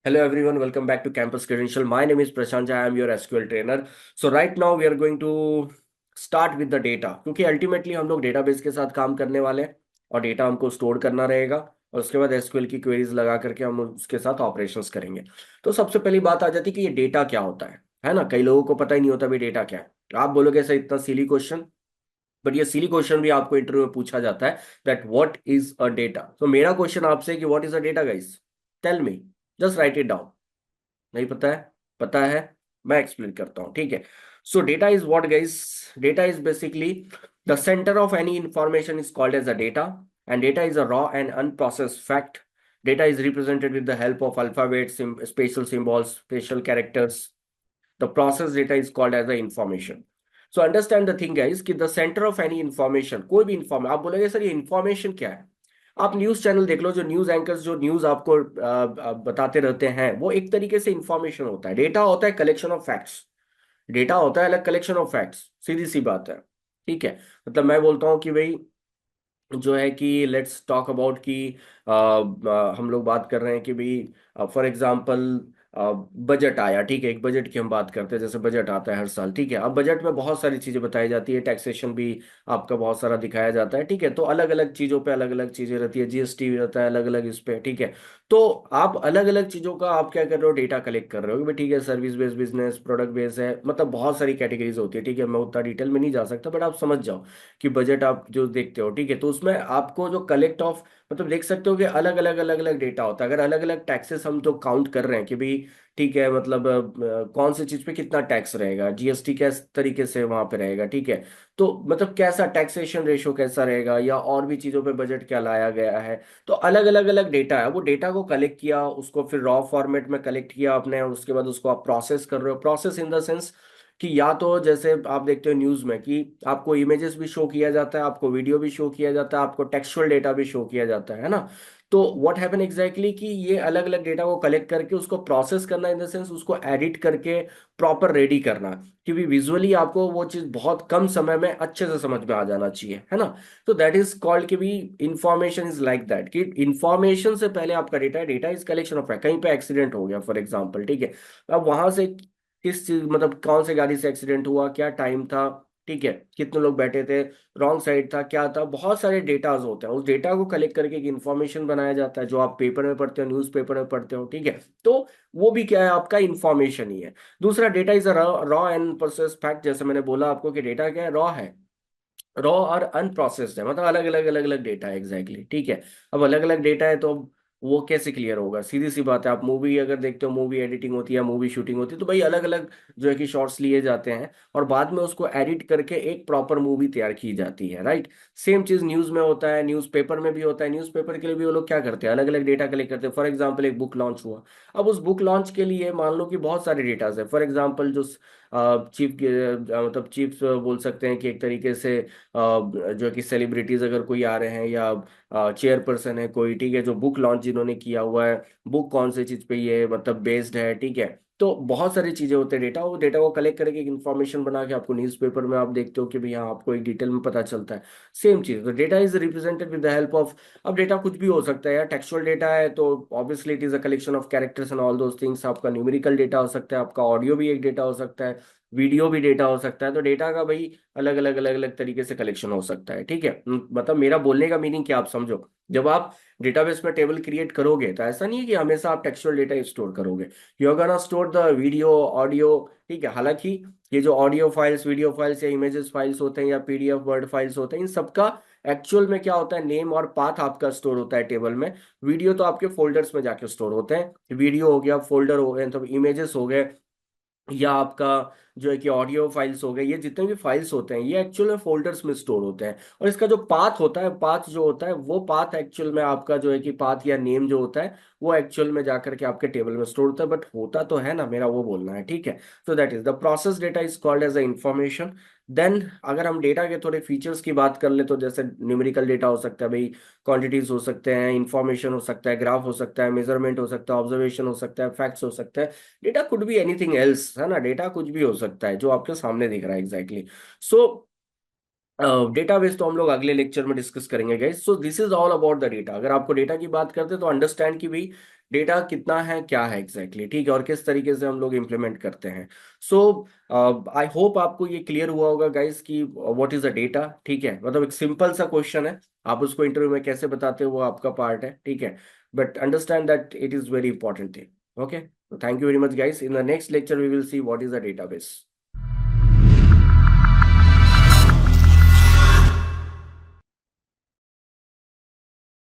Hello everyone, welcome back to Campus Credential. My name is Prashant Jha. I am your SQL trainer. So right now we are going to start with the data क्योंकि ultimately हम लोग database के साथ काम करने वाले हैं और डेटा हमको स्टोर करना रहेगा और उसके बाद एसक्यूएल की क्वेरीज लगा करके हम उसके साथ ऑपरेशंस करेंगे। तो सबसे पहली बात आ जाती है कि ये डेटा क्या होता है ना। कई लोगों को पता ही नहीं होता भी डेटा क्या है। आप बोलोगे सर इतना सिली क्वेश्चन, बट ये सिली क्वेश्चन भी आपको इंटरव्यू में पूछा जाता है that what is a data. तो मेरा क्वेश्चन आपसे कि what is a data guys, tell me, just write it down. नहीं पता है? पता है? मैं एक्सप्लेन करता हूं, ठीक है। So data is what guys? Data is basically the centre of any information is called as a data, and data is a raw and unprocessed fact. Data is represented with the help of alphabets, spatial symbols, spatial characters. The process data is called as the information. So understand the thing guys कि the center of any information, कोई भी information, आप बोलेंगे sir ये information क्या है। आप news channel देख लो, जो न्यूज एंकर्स जो न्यूज आपको बताते रहते हैं, वो एक तरीके से इंफॉर्मेशन होता है। डेटा होता है कलेक्शन ऑफ फैक्ट्स। डेटा होता है अलग कलेक्शन ऑफ फैक्ट्स, सीधी सी बात है। ठीक है, मतलब मैं बोलता हूँ कि भाई जो है कि लेट्स टॉक अबाउट कि हम लोग बात कर रहे हैं कि भाई फॉर एग्जांपल बजट आया, ठीक है। एक बजट की हम बात करते हैं, जैसे बजट आता है हर साल, ठीक है। अब बजट में बहुत सारी चीजें बताई जाती है, टैक्सेशन भी आपका बहुत सारा दिखाया जाता है, ठीक है। तो अलग अलग चीजों पे अलग अलग चीजें रहती है, जीएसटी भी रहता है अलग अलग इस पे, ठीक है। तो आप अलग अलग चीजों का आप क्या कर रहे हो, डेटा कलेक्ट कर रहे हो कि भाई ठीक है, service based business, product based है, मतलब बहुत सारी कैटेगरीज होती है, ठीक है। मैं उतना डिटेल में नहीं जा सकता, बट आप समझ जाओ कि बजट आप जो देखते हो, ठीक है। तो उसमें आपको जो कलेक्ट ऑफ, मतलब देख सकते हो कि अलग अलग डेटा होता है। अगर अलग अलग टैक्सेस हम जो काउंट कर रहे हैं कि भाई ठीक है, मतलब कौन सी चीज पे कितना टैक्स रहेगा, जीएसटी किस तरीके से वहां पे रहेगा, ठीक है। तो मतलब कैसा टैक्सेशन रेशो कैसा रहेगा, या और भी चीजों पे बजट क्या लाया गया है। तो अलग अलग डेटा है, वो डेटा को कलेक्ट किया, उसको फिर रॉ फॉर्मेट में कलेक्ट किया आपने, और उसके बाद उसको आप प्रोसेस कर रहे हो। प्रोसेस इन द सेंस कि या तो जैसे आप देखते हो न्यूज में कि आपको इमेजेस भी शो किया जाता है, आपको वीडियो भी शो किया जाता है, आपको टेक्सचुअल डेटा भी शो किया जाता है ना। तो व्हाट हैपन एग्जैक्टली कि ये अलग अलग डेटा को कलेक्ट करके उसको प्रोसेस करना, इन द सेंस उसको एडिट करके प्रॉपर रेडी करना, कि भी विजुअली आपको वो चीज बहुत कम समय में अच्छे से समझ में आ जाना चाहिए, है ना। तो दैट इज कॉल्ड कि भी इंफॉर्मेशन इज लाइक दैट, कि इंफॉर्मेशन से पहले आपका डेटा है। डेटा इज कलेक्शन ऑफ, कहीं पे एक्सीडेंट हो गया फॉर एग्जाम्पल, ठीक है। अब वहां से किस चीज, मतलब कौन से गाड़ी से एक्सीडेंट हुआ, क्या टाइम था, ठीक है, कितने लोग बैठे थे, रॉन्ग साइड था, क्या था, बहुत सारे डेटाज होते हैं। उस डेटा को कलेक्ट करके एक इन्फॉर्मेशन बनाया जाता है, जो आप पेपर में पढ़ते हो, न्यूज पेपर में पढ़ते हो, ठीक है। तो वो भी क्या है, आपका इन्फॉर्मेशन ही है। दूसरा, data is a raw and process fact. जैसे मैंने बोला आपको कि डेटा क्या है, रॉ है। रॉ और अनप्रोसेस्ड है, मतलब अलग अलग डेटा है, एग्जैक्टली, ठीक है। अब अलग अलग डेटा है तो अब वो कैसे क्लियर होगा? सीधी सी बात है, आप मूवी अगर देखते हो, मूवी एडिटिंग होती है, मूवी शूटिंग होती है, तो भाई अलग अलग जो है कि शॉट्स लिए जाते हैं और बाद में उसको एडिट करके एक प्रॉपर मूवी तैयार की जाती है, राइट। सेम चीज न्यूज में होता है, न्यूज़पेपर में भी होता है। न्यूज़पेपर के लिए भी वो लोग क्या करते हैं, अलग अलग डेटा कलेक्ट करते हैं। फॉर एग्जाम्पल एक बुक लॉन्च हुआ, अब उस बुक लॉन्च के लिए मान लो कि बहुत सारे डेटाज है। फॉर एग्जाम्पल जो चीफ, मतलब चीफ बोल सकते हैं कि एक तरीके से जो है कि सेलिब्रिटीज अगर कोई आ रहे हैं, या चेयरपर्सन है कोई, ठीक है, जो बुक लॉन्च जिन्होंने किया हुआ है, बुक कौन से चीज पे ये मतलब बेस्ड है, ठीक है। तो बहुत सारी चीजें होते हैं डेटा, वो डेटा को कलेक्ट करके एक इन्फॉर्मेशन बना के आपको न्यूज़पेपर में आप देखते हो कि भैया आपको एक डिटेल में पता चलता है। सेम चीज, तो data is represented with the help of, अब डेटा कुछ भी हो सकता है यार। टेक्सचुअल डेटा है तो obviously it is a collection of characters and all those things. आपका न्यूमेरिकल डेटा हो सकता है, आपका ऑडियो भी एक डेटा हो सकता है, वीडियो भी डेटा हो सकता है। तो डेटा का भाई अलग अलग तरीके से कलेक्शन हो सकता है, ठीक है। मतलब मेरा बोलने का मीनिंग क्या आप समझो, जब आप डेटाबेस में टेबल क्रिएट करोगे तो ऐसा नहीं है कि हमेशा आप टेक्सचुअल डेटा स्टोर करोगे। You are gonna store the video, audio, ठीक है। हालांकि ये जो ऑडियो फाइल्स, वीडियो फाइल्स या इमेजेस फाइल्स होते हैं, या पीडीएफ वर्ड फाइल्स होते हैं, इन सबका एक्चुअल में क्या होता है, नेम और पाथ आपका स्टोर होता है टेबल में। वीडियो तो आपके फोल्डर्स में जाके स्टोर होते हैं, वीडियो हो गया, फोल्डर हो गए, तो इमेजेस हो गए, या आपका जो है कि ऑडियो फाइल्स हो गए, ये जितने भी फाइल्स होते हैं ये एक्चुअल में फोल्डर्स में स्टोर होते हैं। और इसका जो पाथ होता है, पाथ जो होता है, वो पाथ एक्चुअल में आपका जो है कि पाथ या नेम जो होता है, वो एक्चुअल में जाकर के आपके टेबल में स्टोर होता है। बट होता तो है ना, मेरा वो बोलना है, ठीक है। तो that is the process data is called as a information. Then अगर हम डेटा के थोड़े फीचर्स की बात कर ले, तो जैसे न्यूमेरिकल डेटा हो सकता है भाई, क्वांटिटीज हो सकते हैं, इंफॉर्मेशन हो सकता है, ग्राफ हो सकता है, मेजरमेंट हो सकता है, ऑब्जर्वेशन हो सकता है, फैक्ट्स हो सकता है। Data could be anything else, है ना। डेटा कुछ भी हो सकता है जो आपके सामने दिख रहा है, एग्जैक्टली। सो डेटाबेस तो हम लोग अगले लेक्चर में डिस्कस करेंगे guys. So this is all about the data. अगर आपको डेटा की बात करते हैं तो अंडरस्टैंड कि भाई डेटा कितना है, क्या है एग्जैक्टली, ठीक है, और किस तरीके से हम लोग इम्प्लीमेंट करते हैं। सो आई होप आपको ये क्लियर हुआ होगा गाइस कि व्हाट इज द डेटा, ठीक है। मतलब एक सिंपल सा क्वेश्चन है, आप उसको इंटरव्यू में कैसे बताते हो वो आपका पार्ट है, ठीक है, but understand that it is very important thing. Okay, thank you very much guys. In the next lecture we will see what is the database.